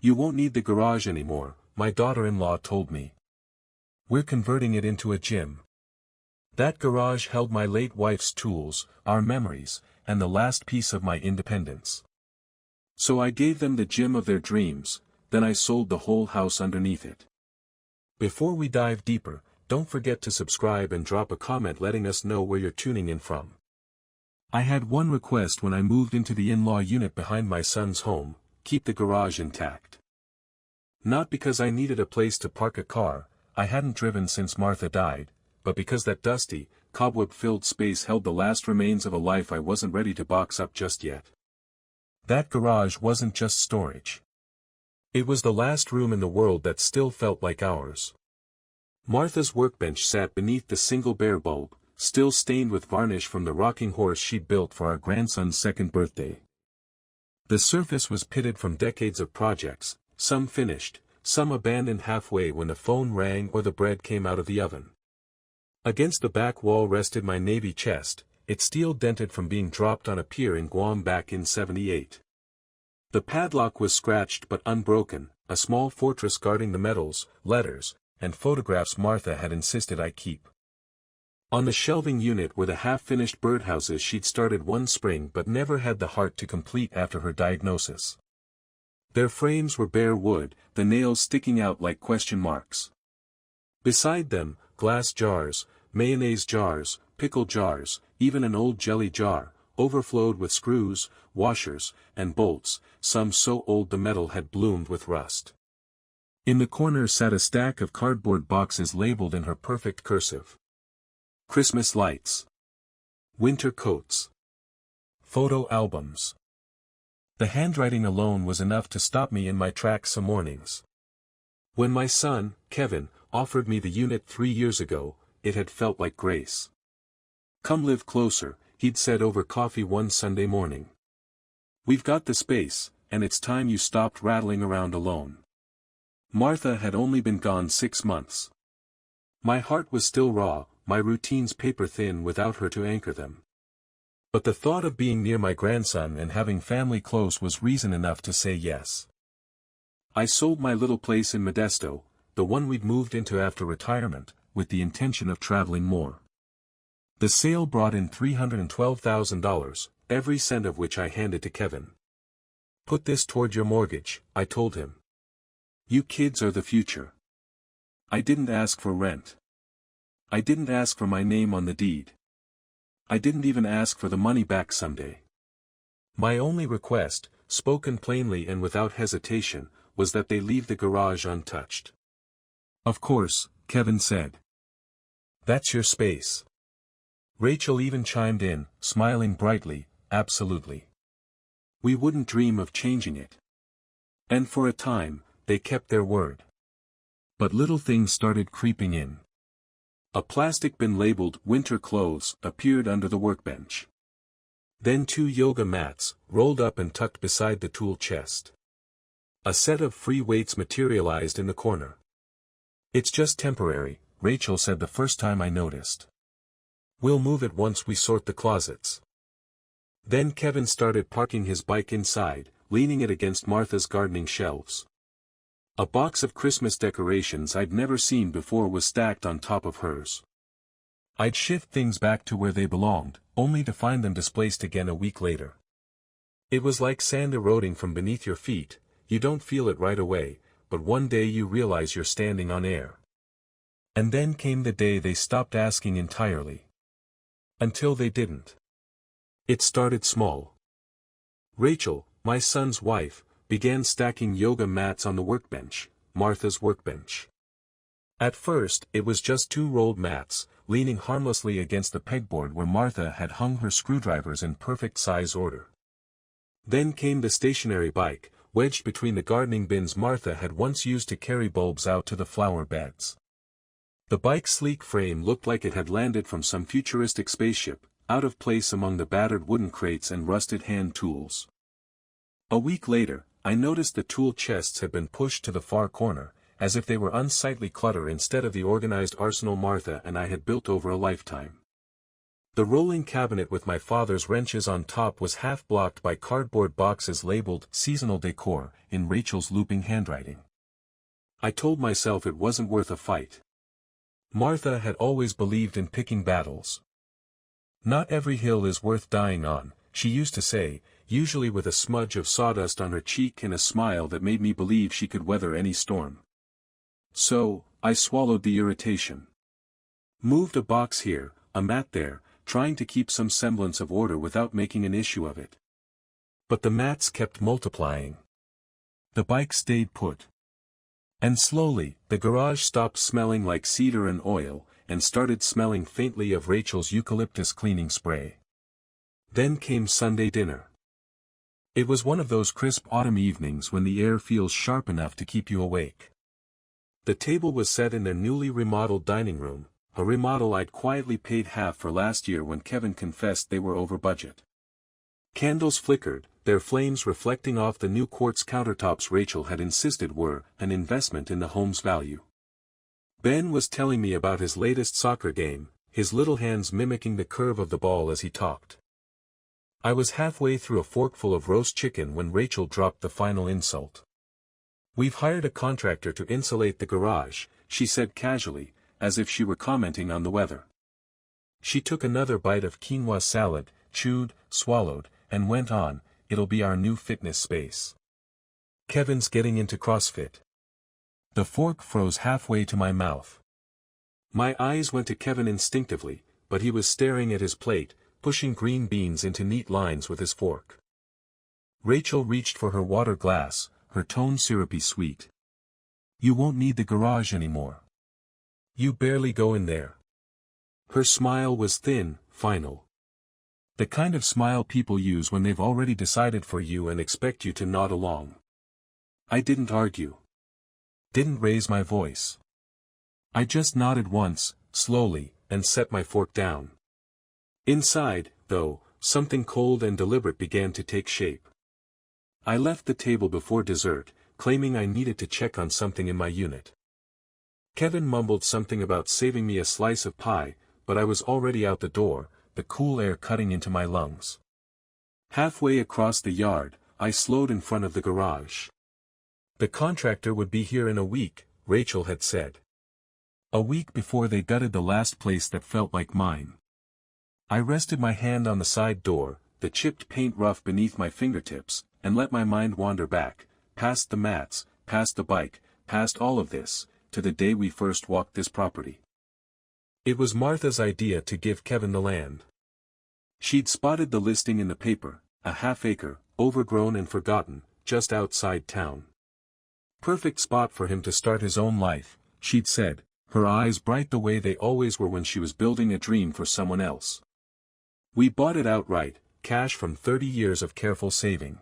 You won't need the garage anymore, my daughter-in-law told me. We're converting it into a gym. That garage held my late wife's tools, our memories, and the last piece of my independence. So I gave them the gym of their dreams, then I sold the whole house underneath it. Before we dive deeper, don't forget to subscribe and drop a comment letting us know where you're tuning in from. I had one request when I moved into the in-law unit behind my son's home: keep the garage intact. Not because I needed a place to park a car I hadn't driven since Martha died, but because that dusty, cobweb-filled space held the last remains of a life I wasn't ready to box up just yet. That garage wasn't just storage. It was the last room in the world that still felt like ours. Martha's workbench sat beneath the single bare bulb, still stained with varnish from the rocking horse she'd built for our grandson's second birthday. The surface was pitted from decades of projects, some finished, some abandoned halfway when the phone rang or the bread came out of the oven. Against the back wall rested my navy chest, its steel dented from being dropped on a pier in Guam back in '78. The padlock was scratched but unbroken, a small fortress guarding the medals, letters, and photographs Martha had insisted I keep. On the shelving unit were the half-finished birdhouses she'd started one spring but never had the heart to complete after her diagnosis. Their frames were bare wood, the nails sticking out like question marks. Beside them, glass jars, mayonnaise jars, pickle jars, even an old jelly jar, overflowed with screws, washers, and bolts, some so old the metal had bloomed with rust. In the corner sat a stack of cardboard boxes labeled in her perfect cursive. Christmas lights. Winter coats. Photo albums. The handwriting alone was enough to stop me in my tracks some mornings. When my son, Kevin, offered me the unit 3 years ago, it had felt like grace. "Come live closer," he'd said over coffee one Sunday morning. "We've got the space, and it's time you stopped rattling around alone." Martha had only been gone 6 months. My heart was still raw, my routines paper-thin without her to anchor them. But the thought of being near my grandson and having family close was reason enough to say yes. I sold my little place in Modesto, the one we'd moved into after retirement, with the intention of traveling more. The sale brought in $312,000, every cent of which I handed to Kevin. "Put this toward your mortgage," I told him. "You kids are the future." I didn't ask for rent. I didn't ask for my name on the deed. I didn't even ask for the money back someday. My only request, spoken plainly and without hesitation, was that they leave the garage untouched. "Of course," Kevin said. "That's your space." Rachel even chimed in, smiling brightly, "Absolutely. We wouldn't dream of changing it." And for a time, they kept their word. But little things started creeping in. A plastic bin labeled "winter clothes" appeared under the workbench. Then 2 yoga mats, rolled up and tucked beside the tool chest. A set of free weights materialized in the corner. "It's just temporary," Rachel said the first time I noticed. "We'll move it once we sort the closets." Then Kevin started parking his bike inside, leaning it against Martha's gardening shelves. A box of Christmas decorations I'd never seen before was stacked on top of hers. I'd shift things back to where they belonged, only to find them displaced again a week later. It was like sand eroding from beneath your feet. You don't feel it right away, but one day you realize you're standing on air. And then came the day they stopped asking entirely. Until they didn't. It started small. Rachel, my son's wife, began stacking yoga mats on the workbench, Martha's workbench. At first, it was just 2 rolled mats, leaning harmlessly against the pegboard where Martha had hung her screwdrivers in perfect size order. Then came the stationary bike, wedged between the gardening bins Martha had once used to carry bulbs out to the flower beds. The bike's sleek frame looked like it had landed from some futuristic spaceship, out of place among the battered wooden crates and rusted hand tools. A week later, I noticed the tool chests had been pushed to the far corner, as if they were unsightly clutter instead of the organized arsenal Martha and I had built over a lifetime. The rolling cabinet with my father's wrenches on top was half blocked by cardboard boxes labeled seasonal decor in Rachel's looping handwriting. I told myself it wasn't worth a fight. Martha had always believed in picking battles. Not every hill is worth dying on, she used to say, usually with a smudge of sawdust on her cheek and a smile that made me believe she could weather any storm. So, I swallowed the irritation. Moved a box here, a mat there, trying to keep some semblance of order without making an issue of it. But the mats kept multiplying. The bike stayed put. And slowly, the garage stopped smelling like cedar and oil, and started smelling faintly of Rachel's eucalyptus cleaning spray. Then came Sunday dinner. It was one of those crisp autumn evenings when the air feels sharp enough to keep you awake. The table was set in their newly remodeled dining room, a remodel I'd quietly paid half for last year when Kevin confessed they were over budget. Candles flickered, their flames reflecting off the new quartz countertops Rachel had insisted were an investment in the home's value. Ben was telling me about his latest soccer game, his little hands mimicking the curve of the ball as he talked. I was halfway through a forkful of roast chicken when Rachel dropped the final insult. "We've hired a contractor to insulate the garage," she said casually, as if she were commenting on the weather. She took another bite of quinoa salad, chewed, swallowed, and went on, "It'll be our new fitness space. Kevin's getting into CrossFit." The fork froze halfway to my mouth. My eyes went to Kevin instinctively, but he was staring at his plate, pushing green beans into neat lines with his fork. Rachel reached for her water glass, her tone syrupy sweet. "You won't need the garage anymore. You barely go in there." Her smile was thin, final. The kind of smile people use when they've already decided for you and expect you to nod along. I didn't argue. Didn't raise my voice. I just nodded once, slowly, and set my fork down. Inside, though, something cold and deliberate began to take shape. I left the table before dessert, claiming I needed to check on something in my unit. Kevin mumbled something about saving me a slice of pie, but I was already out the door, the cool air cutting into my lungs. Halfway across the yard, I slowed in front of the garage. The contractor would be here in a week, Rachel had said. A week before they gutted the last place that felt like mine. I rested my hand on the side door, the chipped paint rough beneath my fingertips, and let my mind wander back, past the mats, past the bike, past all of this, to the day we first walked this property. It was Martha's idea to give Kevin the land. She'd spotted the listing in the paper, a half-acre, overgrown and forgotten, just outside town. Perfect spot for him to start his own life, she'd said, her eyes bright the way they always were when she was building a dream for someone else. We bought it outright, cash from 30 years of careful saving.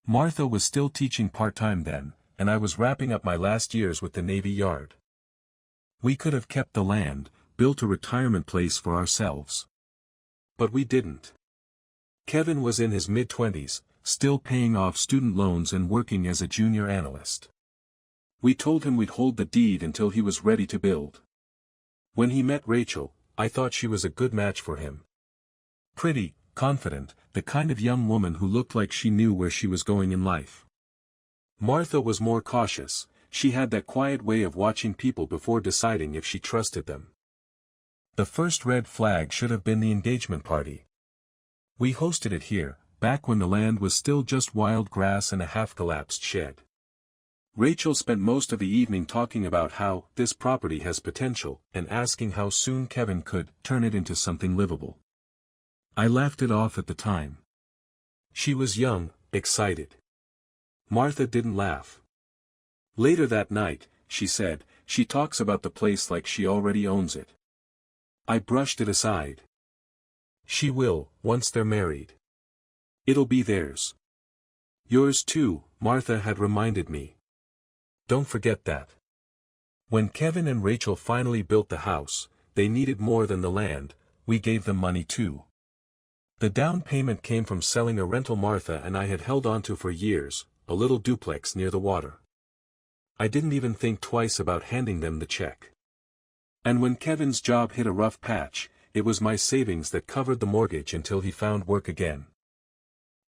Martha was still teaching part-time then, and I was wrapping up my last years with the Navy Yard. We could have kept the land, built a retirement place for ourselves. But we didn't. Kevin was in his mid-20s, still paying off student loans and working as a junior analyst. We told him we'd hold the deed until he was ready to build. When he met Rachel, I thought she was a good match for him. Pretty, confident, the kind of young woman who looked like she knew where she was going in life. Martha was more cautious, she had that quiet way of watching people before deciding if she trusted them. The first red flag should have been the engagement party. We hosted it here, back when the land was still just wild grass and a half-collapsed shed. Rachel spent most of the evening talking about how this property has potential and asking how soon Kevin could turn it into something livable. I laughed it off at the time. She was young, excited. Martha didn't laugh. Later that night, she said, she talks about the place like she already owns it. I brushed it aside. She will, once they're married. It'll be theirs. Yours too, Martha had reminded me. Don't forget that. When Kevin and Rachel finally built the house, they needed more than the land, we gave them money too. The down payment came from selling a rental Martha and I had held onto for years, a little duplex near the water. I didn't even think twice about handing them the check. And when Kevin's job hit a rough patch, it was my savings that covered the mortgage until he found work again.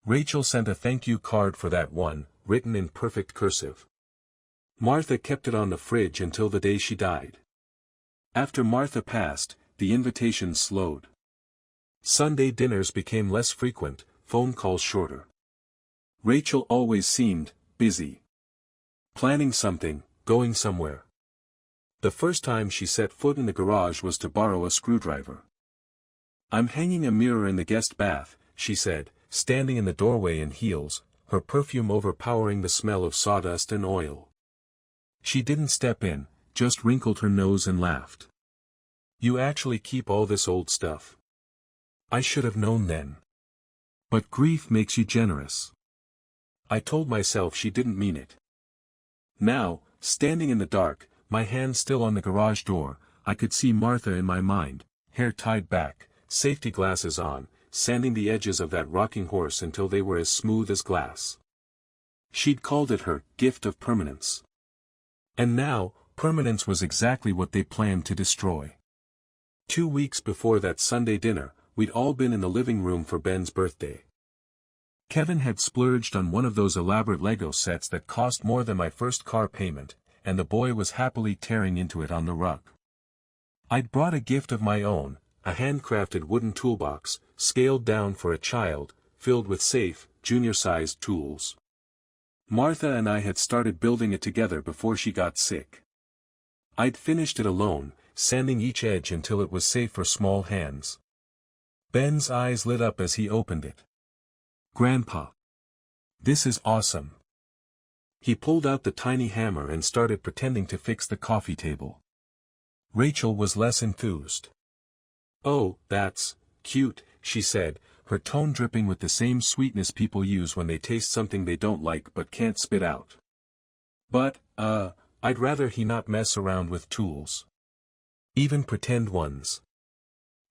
Rachel sent a thank you card for that one, written in perfect cursive. Martha kept it on the fridge until the day she died. After Martha passed, the invitations slowed. Sunday dinners became less frequent, phone calls shorter. Rachel always seemed busy. Planning something, going somewhere. The first time she set foot in the garage was to borrow a screwdriver. "I'm hanging a mirror in the guest bath," she said, standing in the doorway in heels, her perfume overpowering the smell of sawdust and oil. She didn't step in, just wrinkled her nose and laughed. "You actually keep all this old stuff. I should have known then. But grief makes you generous." I told myself she didn't mean it. Now, standing in the dark, my hand still on the garage door, I could see Martha in my mind, hair tied back, safety glasses on, sanding the edges of that rocking horse until they were as smooth as glass. She'd called it her gift of permanence. And now, permanence was exactly what they planned to destroy. 2 weeks before that Sunday dinner, we'd all been in the living room for Ben's birthday. Kevin had splurged on one of those elaborate Lego sets that cost more than my first car payment, and the boy was happily tearing into it on the rug. I'd brought a gift of my own, a handcrafted wooden toolbox, scaled down for a child, filled with safe, junior-sized tools. Martha and I had started building it together before she got sick. I'd finished it alone, sanding each edge until it was safe for small hands. Ben's eyes lit up as he opened it. "Grandpa. This is awesome." He pulled out the tiny hammer and started pretending to fix the coffee table. Rachel was less enthused. "Oh, that's cute," she said, her tone dripping with the same sweetness people use when they taste something they don't like but can't spit out. "But, I'd rather he not mess around with tools. Even pretend ones.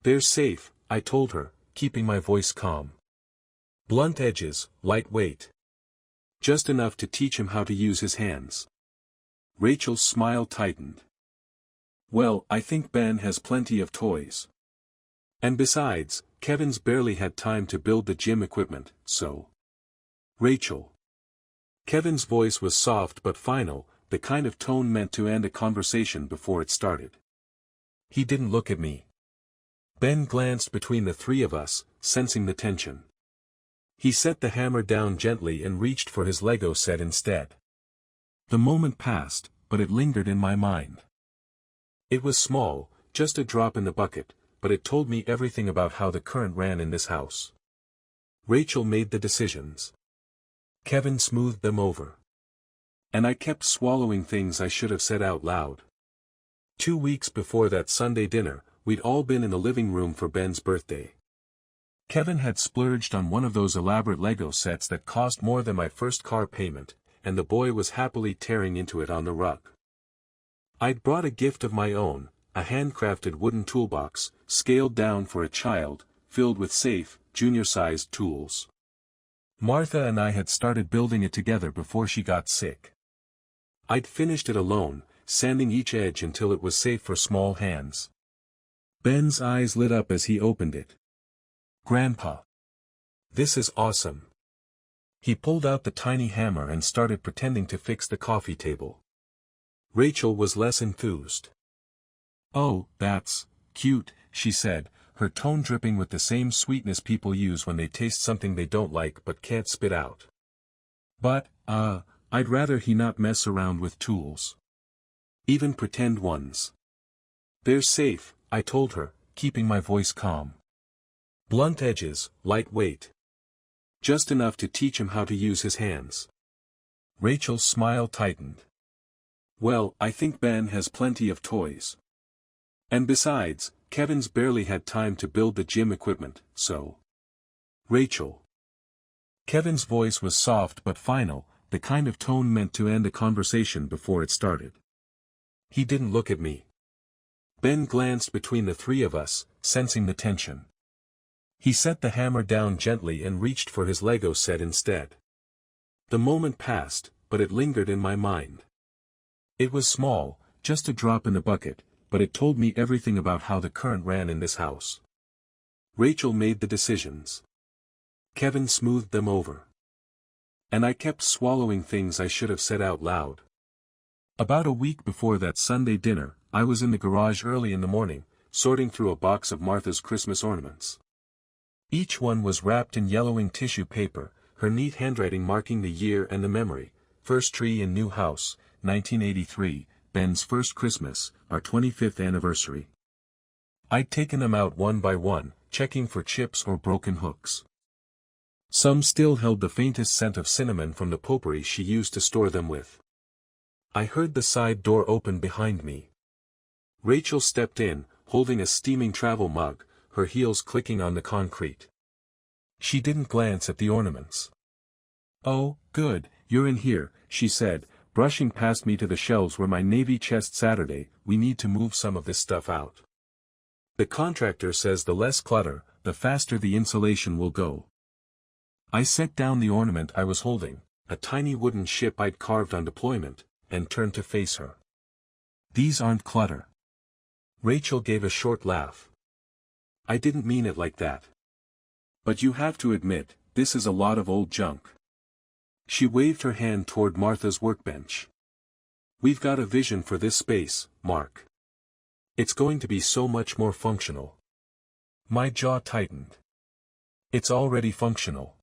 They're safe," I told her, keeping my voice calm. "Blunt edges, lightweight. Just enough to teach him how to use his hands." Rachel's smile tightened. "Well, I think Ben has plenty of toys. And besides, Kevin's barely had time to build the gym equipment, so." "Rachel." Kevin's voice was soft but final, the kind of tone meant to end a conversation before it started. He didn't look at me. Ben glanced between the three of us, sensing the tension. He set the hammer down gently and reached for his Lego set instead. The moment passed, but it lingered in my mind. It was small, just a drop in the bucket, but it told me everything about how the current ran in this house. Rachel made the decisions. Kevin smoothed them over. And I kept swallowing things I should have said out loud. 2 weeks before that Sunday dinner, we'd all been in the living room for Ben's birthday. Kevin had splurged on one of those elaborate Lego sets that cost more than my first car payment, and the boy was happily tearing into it on the rug. I'd brought a gift of my own, a handcrafted wooden toolbox, scaled down for a child, filled with safe, junior-sized tools. Martha and I had started building it together before she got sick. I'd finished it alone, sanding each edge until it was safe for small hands. Ben's eyes lit up as he opened it. "Grandpa. This is awesome." He pulled out the tiny hammer and started pretending to fix the coffee table. Rachel was less enthused. "Oh, that's cute," she said, her tone dripping with the same sweetness people use when they taste something they don't like but can't spit out. "But, I'd rather he not mess around with tools. Even pretend ones. They're safe," I told her, keeping my voice calm. "Blunt edges, lightweight. Just enough to teach him how to use his hands." Rachel's smile tightened. "Well, I think Ben has plenty of toys. And besides, Kevin's barely had time to build the gym equipment, so." "Rachel." Kevin's voice was soft but final, the kind of tone meant to end a conversation before it started. He didn't look at me. Ben glanced between the three of us, sensing the tension. He set the hammer down gently and reached for his Lego set instead. The moment passed, but it lingered in my mind. It was small, just a drop in the bucket, but it told me everything about how the current ran in this house. Rachel made the decisions. Kevin smoothed them over. And I kept swallowing things I should have said out loud. About a week before that Sunday dinner, I was in the garage early in the morning, sorting through a box of Martha's Christmas ornaments. Each one was wrapped in yellowing tissue paper, her neat handwriting marking the year and the memory. First tree in new house, 1983, Ben's first Christmas, our 25th anniversary. I'd taken them out one by one, checking for chips or broken hooks. Some still held the faintest scent of cinnamon from the potpourri she used to store them with. I heard the side door open behind me. Rachel stepped in, holding a steaming travel mug, her heels clicking on the concrete. She didn't glance at the ornaments. "Oh, good, you're in here," she said, brushing past me to the shelves where my navy chest Saturday. "We need to move some of this stuff out. The contractor says the less clutter, the faster the insulation will go." I set down the ornament I was holding, a tiny wooden ship I'd carved on deployment, and turned to face her. "These aren't clutter." Rachel gave a short laugh. "I didn't mean it like that. But you have to admit, this is a lot of old junk." She waved her hand toward Martha's workbench. "We've got a vision for this space, Mark. It's going to be so much more functional." My jaw tightened. "It's already functional."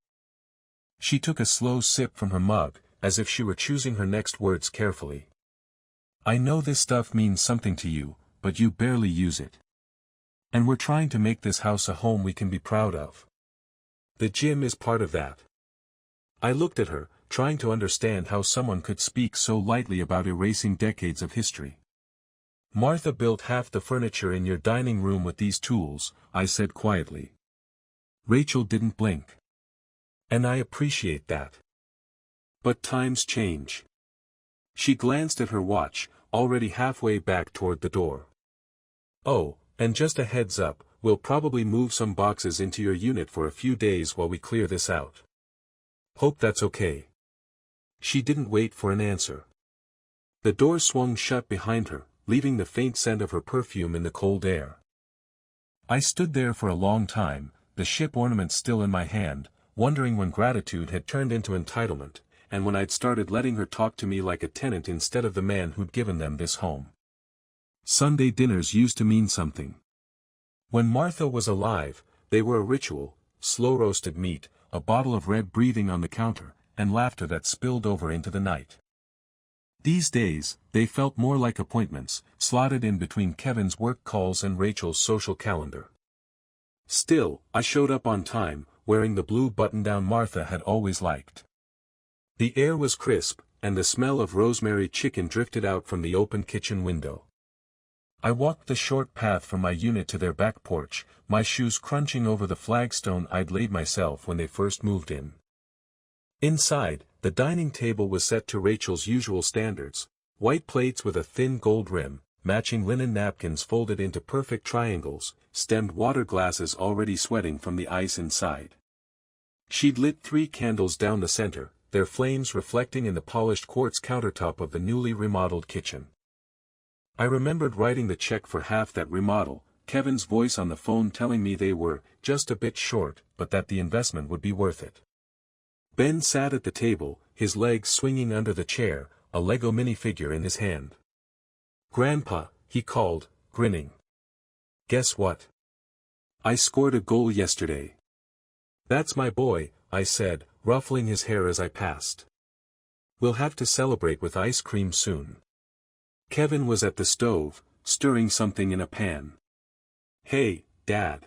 She took a slow sip from her mug, as if she were choosing her next words carefully. "I know this stuff means something to you, but you barely use it. And we're trying to make this house a home we can be proud of. The gym is part of that." I looked at her, trying to understand how someone could speak so lightly about erasing decades of history. "Martha built half the furniture in your dining room with these tools," I said quietly. Rachel didn't blink. "And I appreciate that. But times change." She glanced at her watch, already halfway back toward the door. "Oh, and just a heads up, we'll probably move some boxes into your unit for a few days while we clear this out. Hope that's okay." She didn't wait for an answer. The door swung shut behind her, leaving the faint scent of her perfume in the cold air. I stood there for a long time, the ship ornament still in my hand, wondering when gratitude had turned into entitlement, and when I'd started letting her talk to me like a tenant instead of the man who'd given them this home. Sunday dinners used to mean something. When Martha was alive, they were a ritual: slow-roasted meat, a bottle of red breathing on the counter, and laughter that spilled over into the night. These days, they felt more like appointments, slotted in between Kevin's work calls and Rachel's social calendar. Still, I showed up on time, wearing the blue button-down Martha had always liked. The air was crisp, and the smell of rosemary chicken drifted out from the open kitchen window. I walked the short path from my unit to their back porch, my shoes crunching over the flagstone I'd laid myself when they first moved in. Inside, the dining table was set to Rachel's usual standards: white plates with a thin gold rim, matching linen napkins folded into perfect triangles, stemmed water glasses already sweating from the ice inside. She'd lit 3 candles down the center, their flames reflecting in the polished quartz countertop of the newly remodeled kitchen. I remembered writing the check for half that remodel, Kevin's voice on the phone telling me they were just a bit short, but that the investment would be worth it. Ben sat at the table, his legs swinging under the chair, a Lego minifigure in his hand. "Grandpa," he called, grinning. "Guess what? I scored a goal yesterday." "That's my boy," I said, ruffling his hair as I passed. "We'll have to celebrate with ice cream soon." Kevin was at the stove, stirring something in a pan. "Hey, Dad.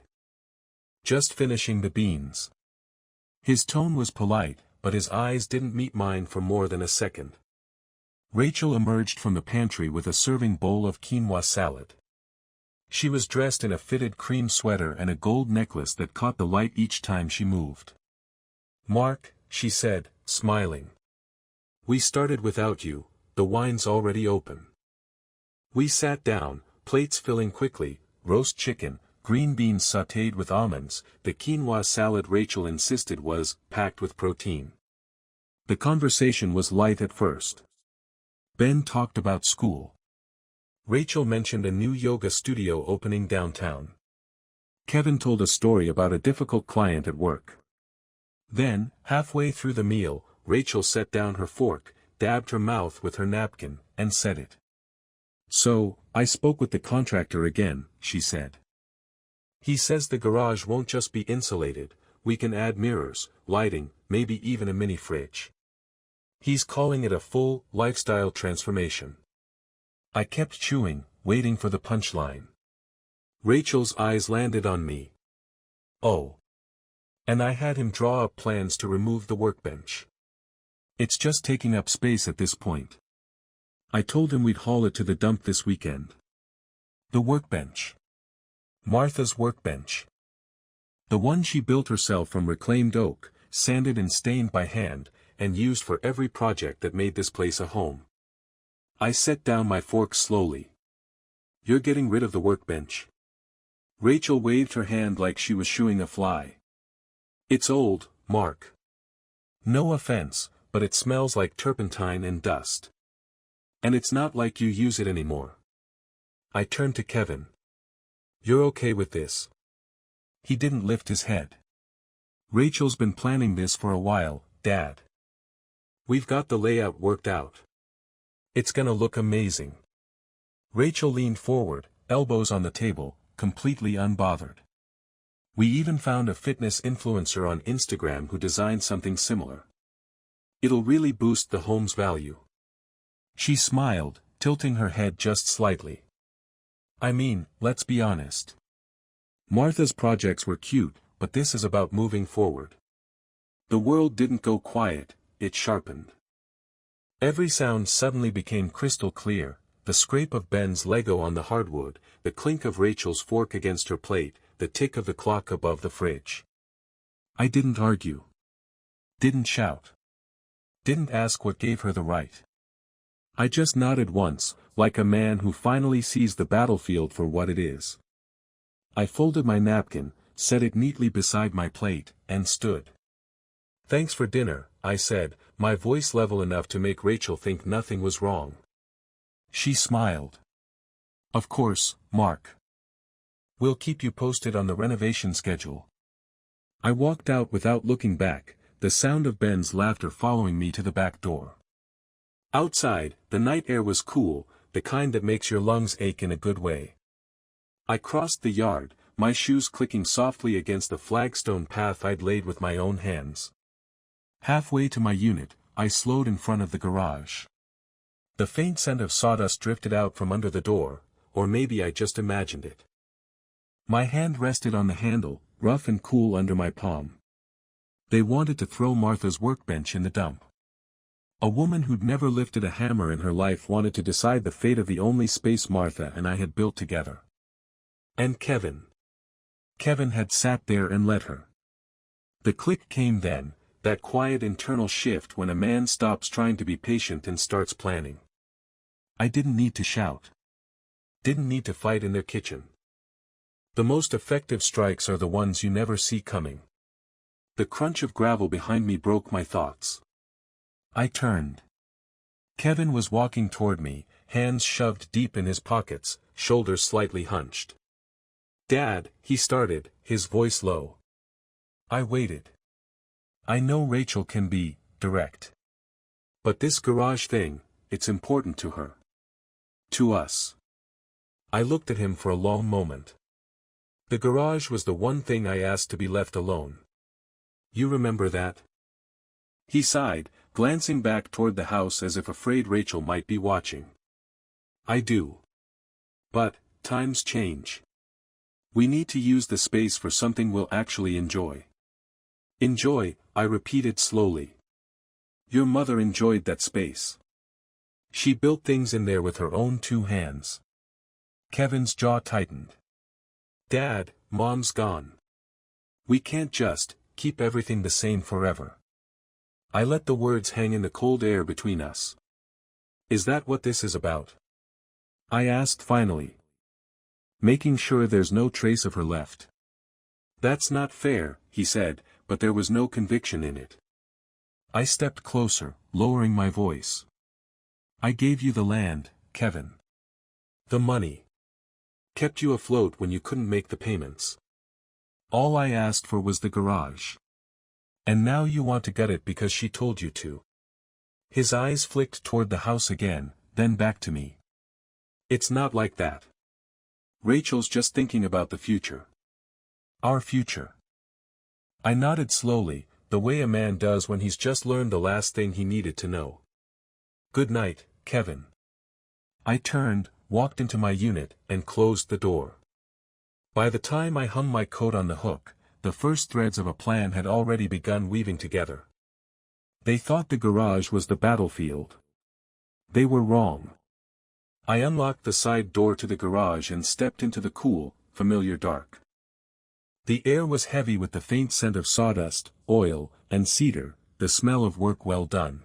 Just finishing the beans." His tone was polite, but his eyes didn't meet mine for more than a second. Rachel emerged from the pantry with a serving bowl of quinoa salad. She was dressed in a fitted cream sweater and a gold necklace that caught the light each time she moved. "Mark," she said, smiling. "We started without you, the wine's already open." We sat down, plates filling quickly: roast chicken, green beans sautéed with almonds, the quinoa salad Rachel insisted was packed with protein. The conversation was light at first. Ben talked about school. Rachel mentioned a new yoga studio opening downtown. Kevin told a story about a difficult client at work. Then, halfway through the meal, Rachel set down her fork, dabbed her mouth with her napkin, and said it. "So, I spoke with the contractor again," she said. "He says the garage won't just be insulated, we can add mirrors, lighting, maybe even a mini fridge. He's calling it a full, lifestyle transformation." I kept chewing, waiting for the punchline. Rachel's eyes landed on me. "Oh. And I had him draw up plans to remove the workbench. It's just taking up space at this point. I told him we'd haul it to the dump this weekend." The workbench. Martha's workbench. The one she built herself from reclaimed oak, sanded and stained by hand, and used for every project that made this place a home. I set down my fork slowly. "You're getting rid of the workbench?" Rachel waved her hand like she was shooing a fly. "It's old, Mark. No offense, but it smells like turpentine and dust. And it's not like you use it anymore." I turned to Kevin. "You're okay with this?" He didn't lift his head. "Rachel's been planning this for a while, Dad. We've got the layout worked out. It's gonna look amazing." Rachel leaned forward, elbows on the table, completely unbothered. "We even found a fitness influencer on Instagram who designed something similar. It'll really boost the home's value." She smiled, tilting her head just slightly. "I mean, let's be honest. Martha's projects were cute, but this is about moving forward." The world didn't go quiet, it sharpened. Every sound suddenly became crystal clear, the scrape of Ben's Lego on the hardwood, the clink of Rachel's fork against her plate, the tick of the clock above the fridge. I didn't argue. Didn't shout. Didn't ask what gave her the right. I just nodded once, like a man who finally sees the battlefield for what it is. I folded my napkin, set it neatly beside my plate, and stood. "Thanks for dinner," I said, my voice level enough to make Rachel think nothing was wrong. She smiled. "Of course, Mark. We'll keep you posted on the renovation schedule." I walked out without looking back, the sound of Ben's laughter following me to the back door. Outside, the night air was cool, the kind that makes your lungs ache in a good way. I crossed the yard, my shoes clicking softly against the flagstone path I'd laid with my own hands. Halfway to my unit, I slowed in front of the garage. The faint scent of sawdust drifted out from under the door, or maybe I just imagined it. My hand rested on the handle, rough and cool under my palm. They wanted to throw Martha's workbench in the dump. A woman who'd never lifted a hammer in her life wanted to decide the fate of the only space Martha and I had built together. And Kevin. Kevin had sat there and let her. The click came then, that quiet internal shift when a man stops trying to be patient and starts planning. I didn't need to shout. Didn't need to fight in their kitchen. The most effective strikes are the ones you never see coming. The crunch of gravel behind me broke my thoughts. I turned. Kevin was walking toward me, hands shoved deep in his pockets, shoulders slightly hunched. "Dad," he started, his voice low. I waited. I know Rachel can be direct. But this garage thing, it's important to her. To us. I looked at him for a long moment. The garage was the one thing I asked to be left alone. "You remember that?" He sighed, glancing back toward the house as if afraid Rachel might be watching. "I do. But, times change. We need to use the space for something we'll actually enjoy." "Enjoy," I repeated slowly. "Your mother enjoyed that space. She built things in there with her own two hands." Kevin's jaw tightened. "Dad, Mom's gone. We can't just keep everything the same forever." I let the words hang in the cold air between us. "Is that what this is about?" I asked finally. "Making sure there's no trace of her left." "That's not fair," he said, but there was no conviction in it. I stepped closer, lowering my voice. "I gave you the land, Kevin. The money. Kept you afloat when you couldn't make the payments. All I asked for was the garage. And now you want to gut it because she told you to. His eyes flicked toward the house again, then back to me. It's not like that. Rachel's just thinking about the future. Our future. I nodded slowly, the way a man does when he's just learned the last thing he needed to know. Good night, Kevin. I turned, walked into my unit, and closed the door. By the time I hung my coat on the hook, the first threads of a plan had already begun weaving together. They thought the garage was the battlefield. They were wrong. I unlocked the side door to the garage and stepped into the cool, familiar dark. The air was heavy with the faint scent of sawdust, oil, and cedar, the smell of work well done.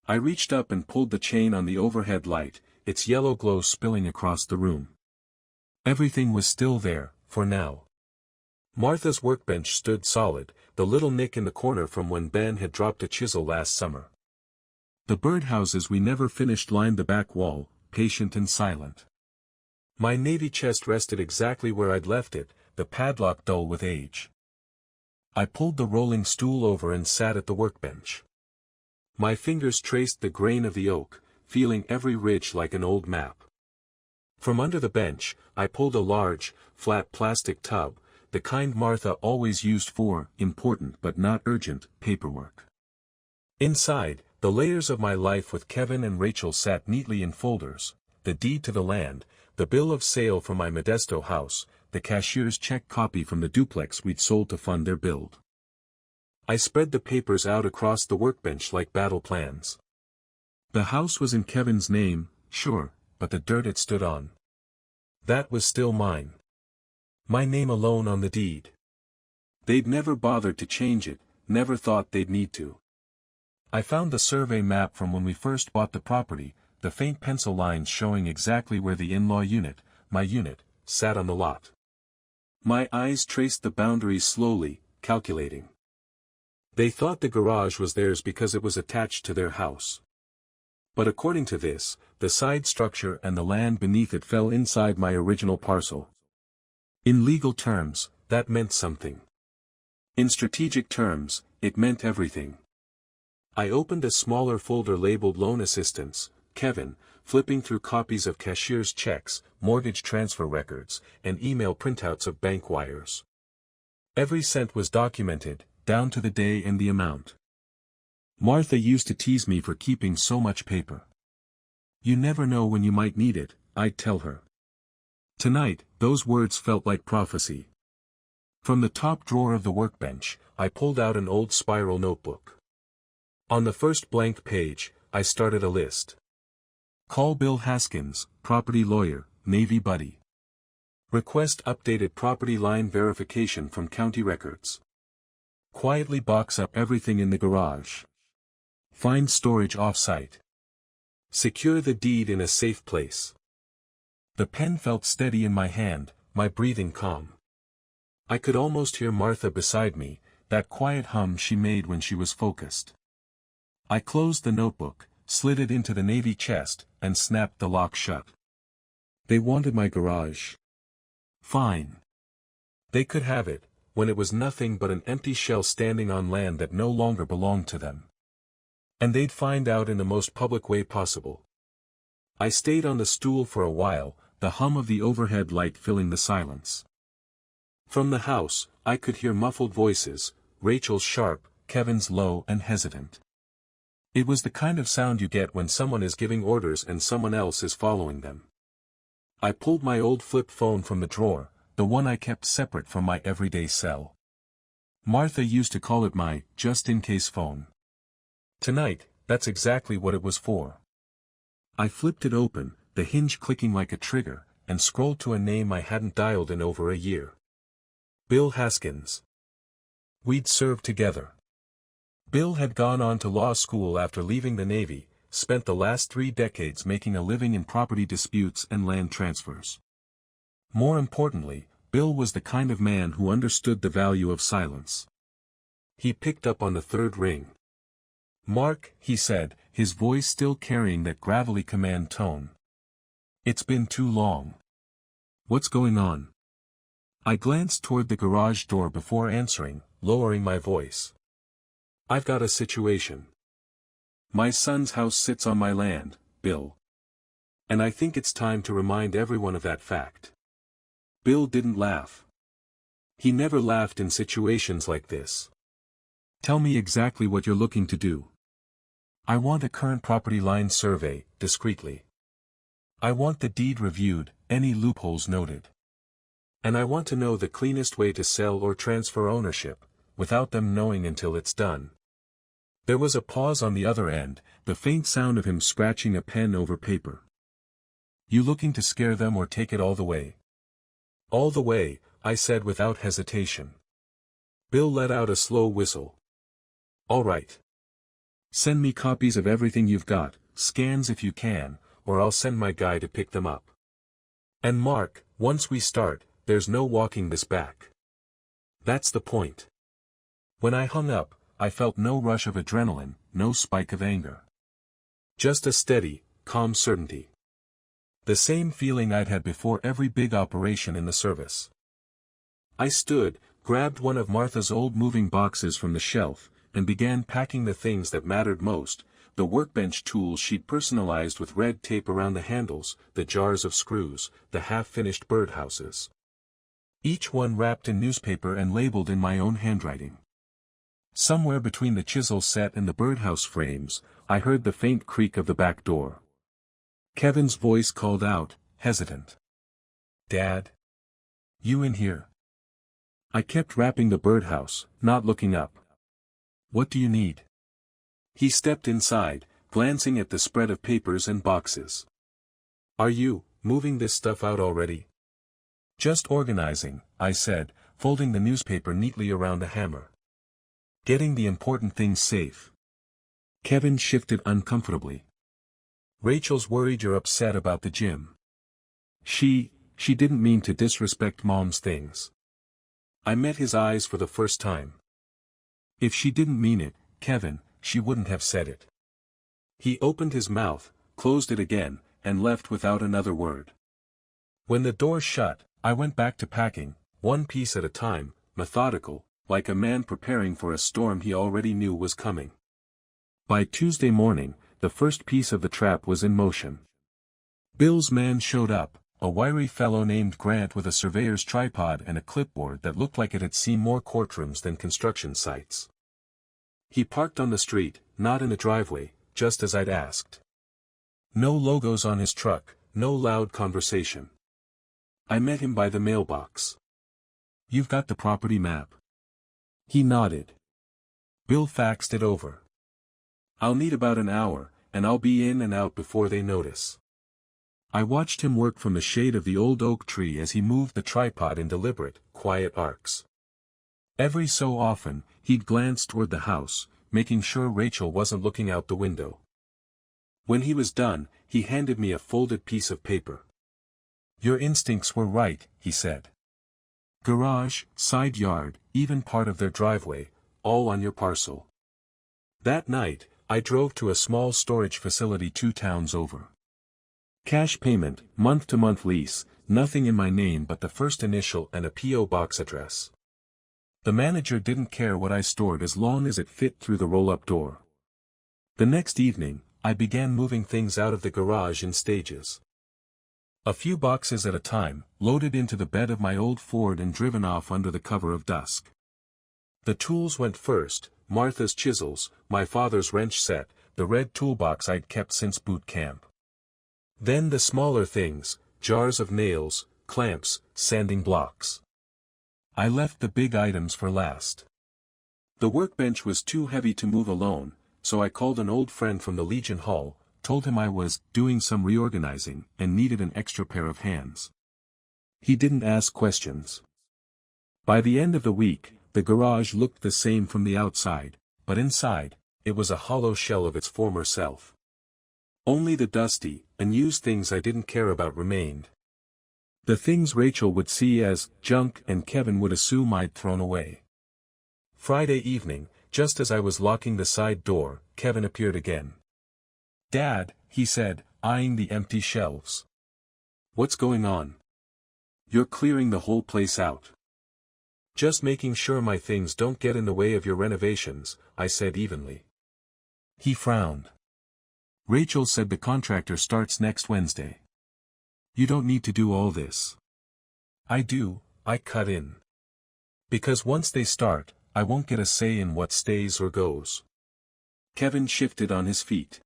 I reached up and pulled the chain on the overhead light, its yellow glow spilling across the room. Everything was still there, for now. Martha's workbench stood solid, the little nick in the corner from when Ben had dropped a chisel last summer. The birdhouses we never finished lined the back wall, patient and silent. My navy chest rested exactly where I'd left it, the padlock dull with age. I pulled the rolling stool over and sat at the workbench. My fingers traced the grain of the oak, feeling every ridge like an old map. From under the bench, I pulled a large, flat plastic tub, the kind Martha always used for important but not urgent paperwork. Inside, the layers of my life with Kevin and Rachel sat neatly in folders: the deed to the land, the bill of sale for my Modesto house, the cashier's check copy from the duplex we'd sold to fund their build. I spread the papers out across the workbench like battle plans. The house was in Kevin's name, sure, but the dirt it stood on, that was still mine. My name alone on the deed. They'd never bothered to change it, never thought they'd need to. I found the survey map from when we first bought the property, the faint pencil lines showing exactly where the in-law unit, my unit, sat on the lot. My eyes traced the boundaries slowly, calculating. They thought the garage was theirs because it was attached to their house. But according to this, the side structure and the land beneath it fell inside my original parcel. In legal terms, that meant something. In strategic terms, it meant everything. I opened a smaller folder labeled Loan Assistance, Kevin, flipping through copies of cashier's checks, mortgage transfer records, and email printouts of bank wires. Every cent was documented, down to the day and the amount. Martha used to tease me for keeping so much paper. You never know when you might need it, I'd tell her. Tonight, those words felt like prophecy. From the top drawer of the workbench, I pulled out an old spiral notebook. On the first blank page, I started a list. Call Bill Haskins, property lawyer, Navy buddy. Request updated property line verification from county records. Quietly box up everything in the garage. Find storage off-site. Secure the deed in a safe place. The pen felt steady in my hand, my breathing calm. I could almost hear Martha beside me, that quiet hum she made when she was focused. I closed the notebook, slid it into the navy chest, and snapped the lock shut. They wanted my garage. Fine. They could have it, when it was nothing but an empty shell standing on land that no longer belonged to them. And they'd find out in the most public way possible. I stayed on the stool for a while, the hum of the overhead light filling the silence. From the house, I could hear muffled voices, Rachel's sharp, Kevin's low and hesitant. It was the kind of sound you get when someone is giving orders and someone else is following them. I pulled my old flip phone from the drawer, the one I kept separate from my everyday cell. Martha used to call it my just-in-case phone. Tonight, that's exactly what it was for. I flipped it open, the hinge clicking like a trigger, and scrolled to a name I hadn't dialed in over a year. Bill Haskins. We'd served together. Bill had gone on to law school after leaving the Navy, spent the last 3 decades making a living in property disputes and land transfers. More importantly, Bill was the kind of man who understood the value of silence. He picked up on the third ring. Mark, he said, his voice still carrying that gravelly command tone. It's been too long. What's going on? I glanced toward the garage door before answering, lowering my voice. I've got a situation. My son's house sits on my land, Bill. And I think it's time to remind everyone of that fact. Bill didn't laugh. He never laughed in situations like this. Tell me exactly what you're looking to do. I want a current property line survey, discreetly. I want the deed reviewed, any loopholes noted. And I want to know the cleanest way to sell or transfer ownership, without them knowing until it's done. There was a pause on the other end, the faint sound of him scratching a pen over paper. You looking to scare them or take it all the way? All the way, I said without hesitation. Bill let out a slow whistle. All right. Send me copies of everything you've got, scans if you can, or I'll send my guy to pick them up. And Mark, once we start, there's no walking this back. That's the point. When I hung up, I felt no rush of adrenaline, no spike of anger. Just a steady, calm certainty. The same feeling I'd had before every big operation in the service. I stood, grabbed one of Martha's old moving boxes from the shelf, and began packing the things that mattered most, the workbench tools she'd personalized with red tape around the handles, the jars of screws, the half-finished birdhouses. Each one wrapped in newspaper and labeled in my own handwriting. Somewhere between the chisel set and the birdhouse frames, I heard the faint creak of the back door. Kevin's voice called out, hesitant. Dad? You in here? I kept wrapping the birdhouse, not looking up. What do you need? He stepped inside, glancing at the spread of papers and boxes. Are you moving this stuff out already? Just organizing, I said, folding the newspaper neatly around a hammer. Getting the important things safe. Kevin shifted uncomfortably. Rachel's worried you're upset about the gym. She didn't mean to disrespect Mom's things. I met his eyes for the first time. If she didn't mean it, Kevin, she wouldn't have said it. He opened his mouth, closed it again, and left without another word. When the door shut, I went back to packing, one piece at a time, methodical, like a man preparing for a storm he already knew was coming. By Tuesday morning, the first piece of the trap was in motion. Bill's man showed up, a wiry fellow named Grant with a surveyor's tripod and a clipboard that looked like it had seen more courtrooms than construction sites. He parked on the street, not in the driveway, just as I'd asked. No logos on his truck, no loud conversation. I met him by the mailbox. You've got the property map. He nodded. Bill faxed it over. I'll need about an hour, and I'll be in and out before they notice. I watched him work from the shade of the old oak tree as he moved the tripod in deliberate, quiet arcs. Every so often, he'd glance toward the house, making sure Rachel wasn't looking out the window. When he was done, he handed me a folded piece of paper. Your instincts were right, he said. Garage, side yard, even part of their driveway, all on your parcel. That night, I drove to a small storage facility 2 towns over. Cash payment, month-to-month lease, nothing in my name but the first initial and a P.O. box address. The manager didn't care what I stored as long as it fit through the roll-up door. The next evening, I began moving things out of the garage in stages. A few boxes at a time, loaded into the bed of my old Ford and driven off under the cover of dusk. The tools went first, Martha's chisels, my father's wrench set, the red toolbox I'd kept since boot camp. Then the smaller things, jars of nails, clamps, sanding blocks. I left the big items for last. The workbench was too heavy to move alone, so I called an old friend from the Legion Hall, told him I was doing some reorganizing and needed an extra pair of hands. He didn't ask questions. By the end of the week, the garage looked the same from the outside, but inside, it was a hollow shell of its former self. Only the dusty, unused things I didn't care about remained. The things Rachel would see as junk and Kevin would assume I'd thrown away. Friday evening, just as I was locking the side door, Kevin appeared again. Dad, he said, eyeing the empty shelves. What's going on? You're clearing the whole place out. Just making sure my things don't get in the way of your renovations, I said evenly. He frowned. Rachel said the contractor starts next Wednesday. You don't need to do all this. I do, I cut in. Because once they start, I won't get a say in what stays or goes. Kevin shifted on his feet.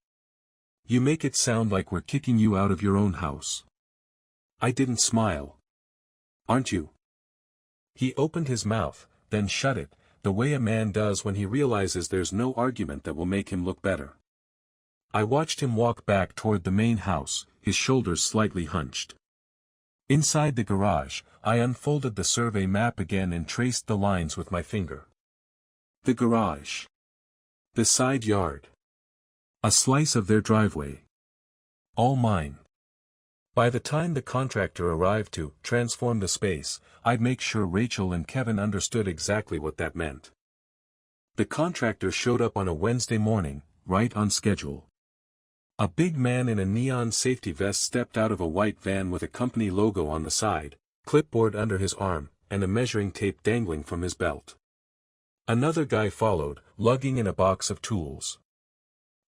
You make it sound like we're kicking you out of your own house. I didn't smile. Aren't you? He opened his mouth, then shut it, the way a man does when he realizes there's no argument that will make him look better. I watched him walk back toward the main house, his shoulders slightly hunched. Inside the garage, I unfolded the survey map again and traced the lines with my finger. The garage. The side yard. A slice of their driveway. All mine. By the time the contractor arrived to transform the space, I'd make sure Rachel and Kevin understood exactly what that meant. The contractor showed up on a Wednesday morning, right on schedule. A big man in a neon safety vest stepped out of a white van with a company logo on the side, clipboard under his arm, and a measuring tape dangling from his belt. Another guy followed, lugging in a box of tools.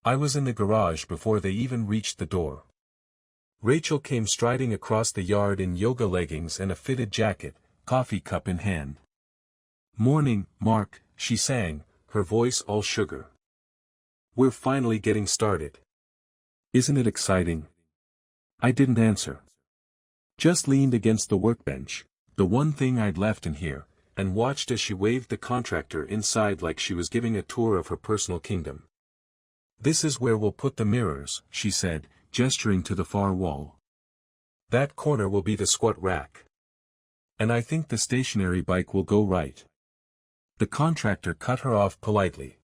I was in the garage before they even reached the door. Rachel came striding across the yard in yoga leggings and a fitted jacket, coffee cup in hand. "Morning, Mark," she sang, her voice all sugar. "We're finally getting started. Isn't it exciting?" I didn't answer. Just leaned against the workbench, the one thing I'd left in here, and watched as she waved the contractor inside like she was giving a tour of her personal kingdom. "This is where we'll put the mirrors," she said, gesturing to the far wall. "That corner will be the squat rack. And I think the stationary bike will go right." The contractor cut her off politely.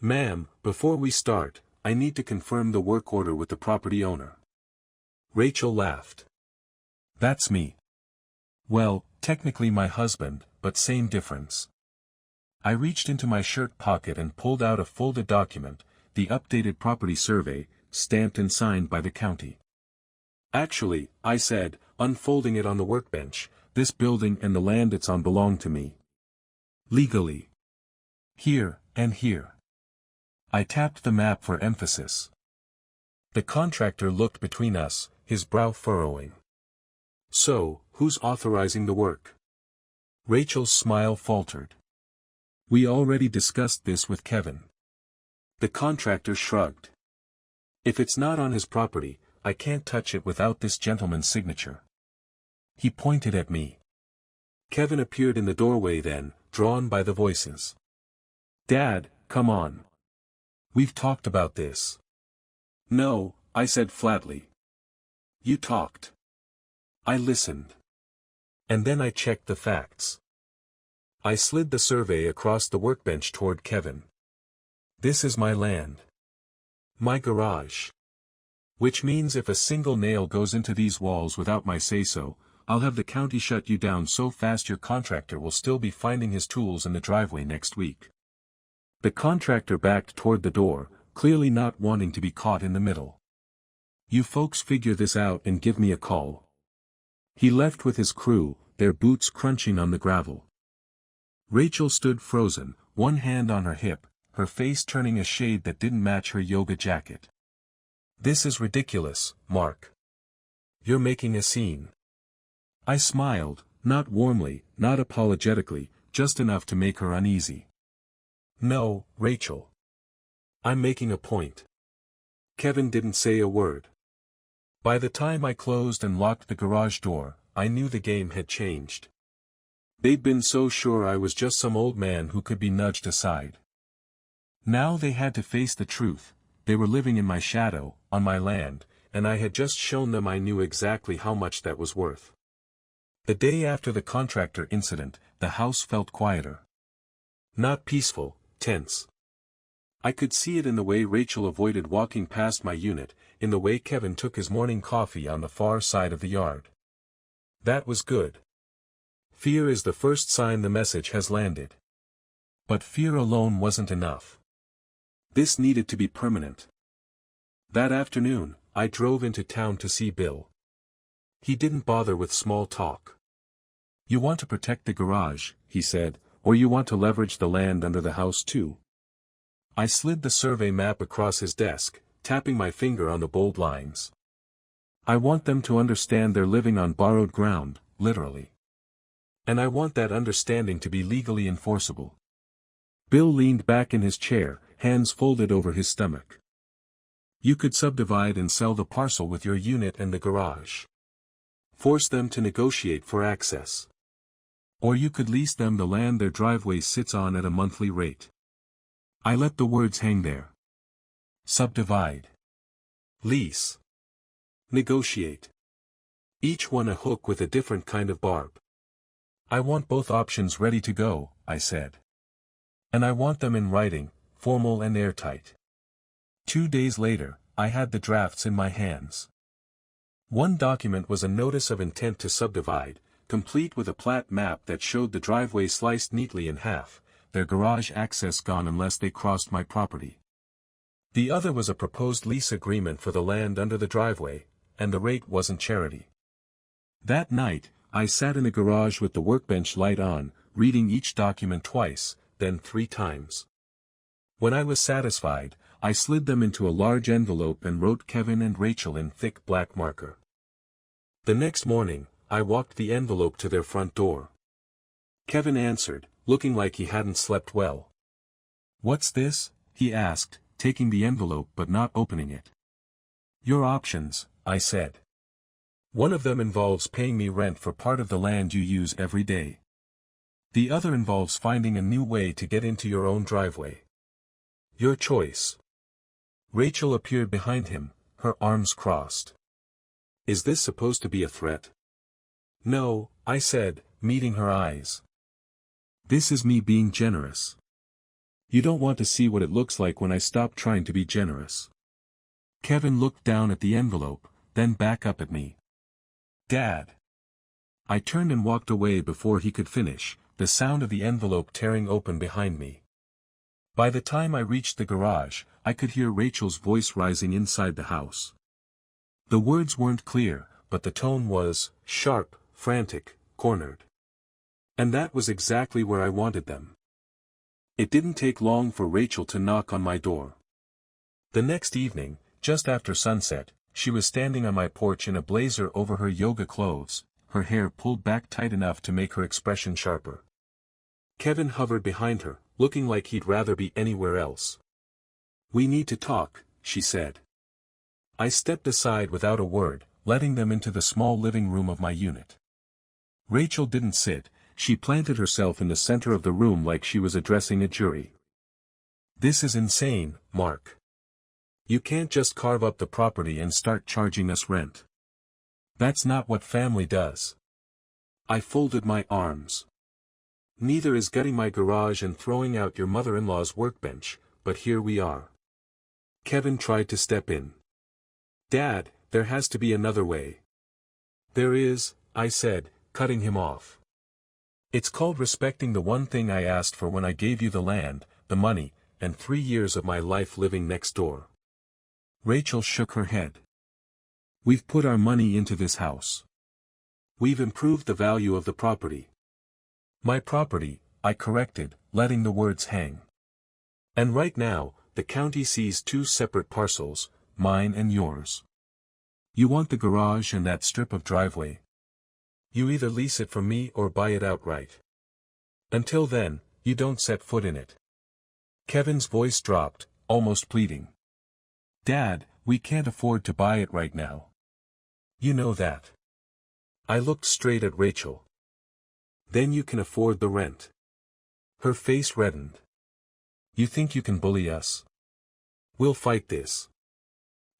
"Ma'am, before we start, I need to confirm the work order with the property owner." Rachel laughed. "That's me. Well, technically my husband, but same difference." I reached into my shirt pocket and pulled out a folded document, the updated property survey, stamped and signed by the county. "Actually," I said, unfolding it on the workbench, "this building and the land it's on belong to me. Legally. Here, and here." I tapped the map for emphasis. The contractor looked between us, his brow furrowing. "So, who's authorizing the work?" Rachel's smile faltered. "We already discussed this with Kevin." The contractor shrugged. "If it's not on his property, I can't touch it without this gentleman's signature." He pointed at me. Kevin appeared in the doorway then, drawn by the voices. "Dad, come on. We've talked about this." "No," I said flatly. "You talked." I listened. And then I checked the facts. I slid the survey across the workbench toward Kevin. "This is my land. My garage. Which means if a single nail goes into these walls without my say-so, I'll have the county shut you down so fast your contractor will still be finding his tools in the driveway next week." The contractor backed toward the door, clearly not wanting to be caught in the middle. "You folks figure this out and give me a call." He left with his crew, their boots crunching on the gravel. Rachel stood frozen, one hand on her hip, her face turning a shade that didn't match her yoga jacket. "This is ridiculous, Mark. You're making a scene." I smiled, not warmly, not apologetically, just enough to make her uneasy. "No, Rachel. I'm making a point." Kevin didn't say a word. By the time I closed and locked the garage door, I knew the game had changed. They'd been so sure I was just some old man who could be nudged aside. Now they had to face the truth. They were living in my shadow, on my land, and I had just shown them I knew exactly how much that was worth. The day after the contractor incident, the house felt quieter. Not peaceful, tense. I could see it in the way Rachel avoided walking past my unit, in the way Kevin took his morning coffee on the far side of the yard. That was good. Fear is the first sign the message has landed. But fear alone wasn't enough. This needed to be permanent. That afternoon, I drove into town to see Bill. He didn't bother with small talk. You want to protect the garage, he said, or you want to leverage the land under the house too? I slid the survey map across his desk, tapping my finger on the bold lines. I want them to understand they're living on borrowed ground, literally. And I want that understanding to be legally enforceable. Bill leaned back in his chair, hands folded over his stomach. You could subdivide and sell the parcel with your unit and the garage. Force them to negotiate for access. Or you could lease them the land their driveway sits on at a monthly rate. I let the words hang there. Subdivide. Lease. Negotiate. Each one a hook with a different kind of barb. I want both options ready to go, I said. And I want them in writing, formal and airtight. 2 days later, I had the drafts in my hands. One document was a notice of intent to subdivide, complete with a plat map that showed the driveway sliced neatly in half, their garage access gone unless they crossed my property. The other was a proposed lease agreement for the land under the driveway, and the rate wasn't charity. That night, I sat in the garage with the workbench light on, reading each document twice, then 3 times. When I was satisfied, I slid them into a large envelope and wrote Kevin and Rachel in thick black marker. The next morning, I walked the envelope to their front door. Kevin answered, looking like he hadn't slept well. "What's this?" he asked, taking the envelope but not opening it. "Your options," I said. "One of them involves paying me rent for part of the land you use every day. The other involves finding a new way to get into your own driveway. Your choice." Rachel appeared behind him, her arms crossed. "Is this supposed to be a threat?" "No," I said, meeting her eyes. "This is me being generous. You don't want to see what it looks like when I stop trying to be generous." Kevin looked down at the envelope, then back up at me. "Dad." I turned and walked away before he could finish, the sound of the envelope tearing open behind me. By the time I reached the garage, I could hear Rachel's voice rising inside the house. The words weren't clear, but the tone was sharp, frantic, cornered. And that was exactly where I wanted them. It didn't take long for Rachel to knock on my door. The next evening, just after sunset, she was standing on my porch in a blazer over her yoga clothes, her hair pulled back tight enough to make her expression sharper. Kevin hovered behind her, looking like he'd rather be anywhere else. "We need to talk," she said. I stepped aside without a word, letting them into the small living room of my unit. Rachel didn't sit, she planted herself in the center of the room like she was addressing a jury. "This is insane, Mark. You can't just carve up the property and start charging us rent. That's not what family does." I folded my arms. "Neither is gutting my garage and throwing out your mother-in-law's workbench, but here we are." Kevin tried to step in. "Dad, there has to be another way." "There is," I said, cutting him off. "It's called respecting the one thing I asked for when I gave you the land, the money, and 3 years of my life living next door." Rachel shook her head. "We've put our money into this house. We've improved the value of the property." "My property," I corrected, letting the words hang. "And right now, the county sees 2 separate parcels, mine and yours. You want the garage and that strip of driveway. You either lease it from me or buy it outright. Until then, you don't set foot in it." Kevin's voice dropped, almost pleading. "Dad, we can't afford to buy it right now. You know that." I looked straight at Rachel. "Then you can afford the rent." Her face reddened. "You think you can bully us? We'll fight this."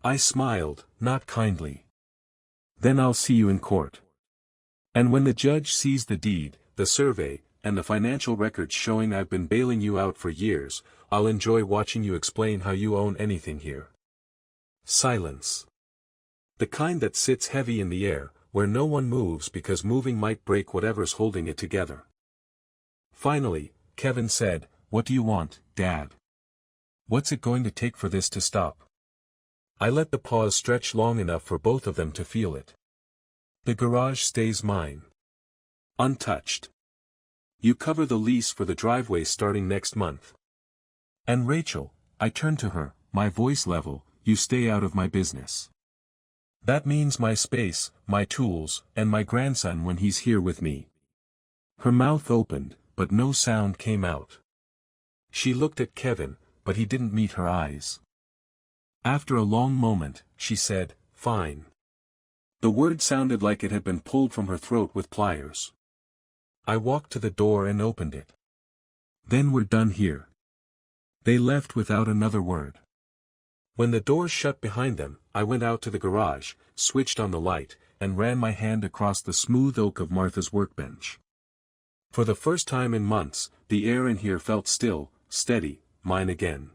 I smiled, not kindly. "Then I'll see you in court. And when the judge sees the deed, the survey, and the financial records showing I've been bailing you out for years, I'll enjoy watching you explain how you own anything here." Silence. The kind that sits heavy in the air, where no one moves because moving might break whatever's holding it together. Finally, Kevin said, "What do you want, Dad? What's it going to take for this to stop?" I let the pause stretch long enough for both of them to feel it. "The garage stays mine. Untouched. You cover the lease for the driveway starting next month. And Rachel, I turned to her, my voice level, you stay out of my business. That means my space, my tools, and my grandson when he's here with me. Her mouth opened, but no sound came out. She looked at Kevin, but he didn't meet her eyes. After a long moment, she said, "Fine." The word sounded like it had been pulled from her throat with pliers. I walked to the door and opened it. "Then we're done here." They left without another word. When the doors shut behind them, I went out to the garage, switched on the light, and ran my hand across the smooth oak of Martha's workbench. For the first time in months, the air in here felt still, steady, mine again.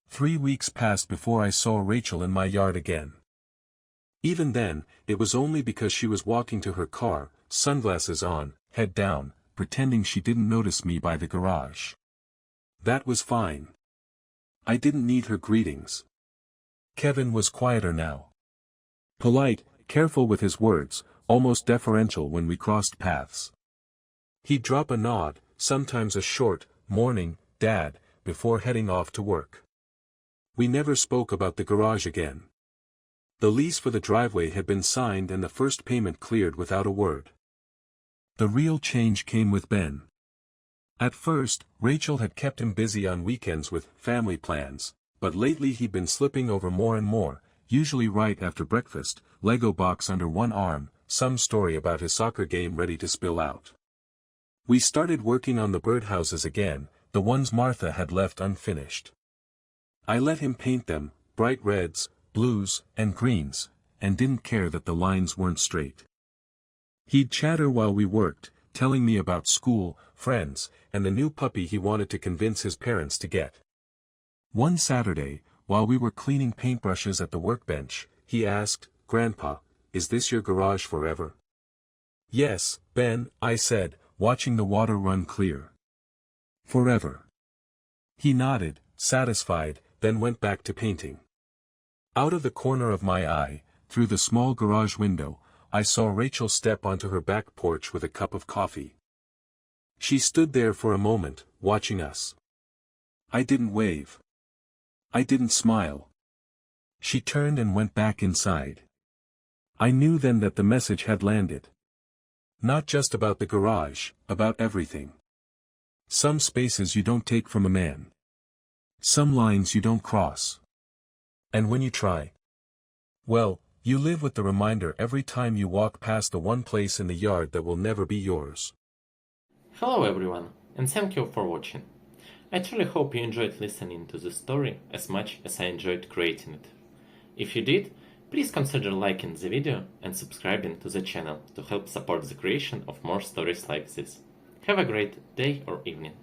3 weeks passed before I saw Rachel in my yard again. Even then, it was only because she was walking to her car, sunglasses on, head down, pretending she didn't notice me by the garage. That was fine. I didn't need her greetings. Kevin was quieter now. Polite, careful with his words, almost deferential when we crossed paths. He'd drop a nod, sometimes a short, "Morning, Dad," before heading off to work. We never spoke about the garage again. The lease for the driveway had been signed and the first payment cleared without a word. The real change came with Ben. At first, Rachel had kept him busy on weekends with family plans, but lately he'd been slipping over more and more, usually right after breakfast, Lego box under one arm, some story about his soccer game ready to spill out. We started working on the birdhouses again, the ones Martha had left unfinished. I let him paint them, bright reds, blues, and greens, and didn't care that the lines weren't straight. He'd chatter while we worked, telling me about school, friends, and the new puppy he wanted to convince his parents to get. One Saturday, while we were cleaning paintbrushes at the workbench, he asked, "Grandpa, is this your garage forever?" "Yes, Ben," I said, watching the water run clear. "Forever." He nodded, satisfied, then went back to painting. Out of the corner of my eye, through the small garage window, I saw Rachel step onto her back porch with a cup of coffee. She stood there for a moment, watching us. I didn't wave. I didn't smile. She turned and went back inside. I knew then that the message had landed. Not just about the garage, about everything. Some spaces you don't take from a man. Some lines you don't cross. And when you try, well, you live with the reminder every time you walk past the one place in the yard that will never be yours. Hello everyone, and thank you for watching. I truly hope you enjoyed listening to this story as much as I enjoyed creating it. If you did, please consider liking the video and subscribing to the channel to help support the creation of more stories like this. Have a great day or evening.